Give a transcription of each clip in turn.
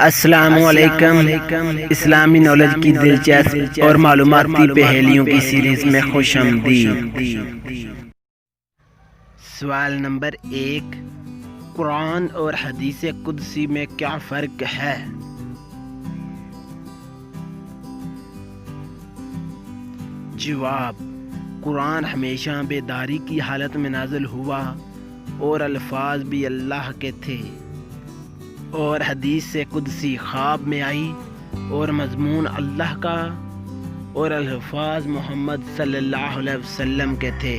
السلام علیکم۔ اسلامی نالج کی دلچسپ اور معلوماتی پہیلیوں کی سیریز میں خوش آمدید۔ سوال نمبر 1، قرآن اور حدیث قدسی میں کیا فرق ہے؟ جواب: قرآن ہمیشہ بیداری کی حالت میں نازل ہوا اور الفاظ بھی اللہ کے تھے، اور حدیث قدسی خواب میں آئی اور مضمون اللہ کا اور الفاظ محمد صلی اللہ علیہ وسلم کے تھے۔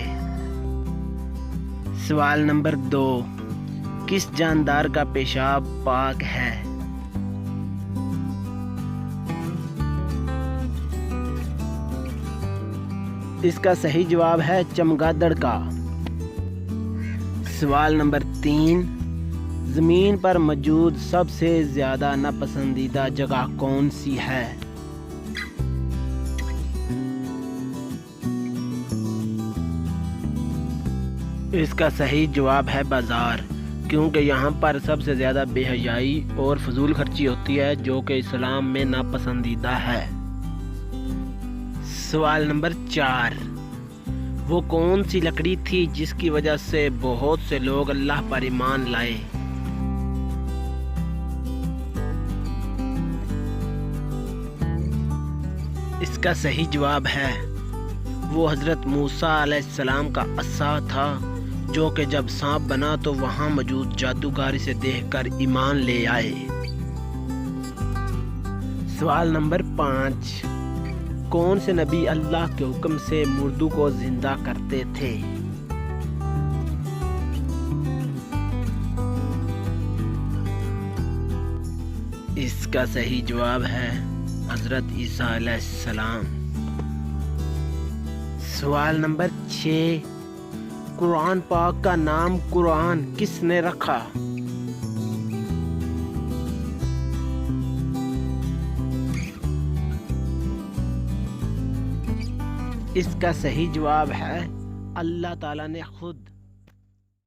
سوال نمبر 2، کس جاندار کا پیشاب پاک ہے؟ اس کا صحیح جواب ہے چمگادڑ کا۔ سوال نمبر 3، زمین پر موجود سب سے زیادہ ناپسندیدہ جگہ کون سی ہے؟ اس کا صحیح جواب ہے بازار، کیونکہ یہاں پر سب سے زیادہ بے حیائی اور فضول خرچی ہوتی ہے، جو کہ اسلام میں ناپسندیدہ ہے۔ سوال نمبر 4، وہ کون سی لکڑی تھی جس کی وجہ سے بہت سے لوگ اللہ پر ایمان لائے؟ اس کا صحیح جواب ہے وہ حضرت موسیٰ علیہ السلام کا عصا تھا، جو کہ جب سانپ بنا تو وہاں موجود جادوگر اسے دیکھ کر ایمان لے آئے۔ سوال نمبر 5، کون سے نبی اللہ کے حکم سے مردوں کو زندہ کرتے تھے؟ اس کا صحیح جواب ہے حضرت عیسیٰ علیہ السلام۔ سوال نمبر 6، قرآن پاک کا نام قرآن کس نے رکھا؟ اس کا صحیح جواب ہے اللہ تعالیٰ نے خود۔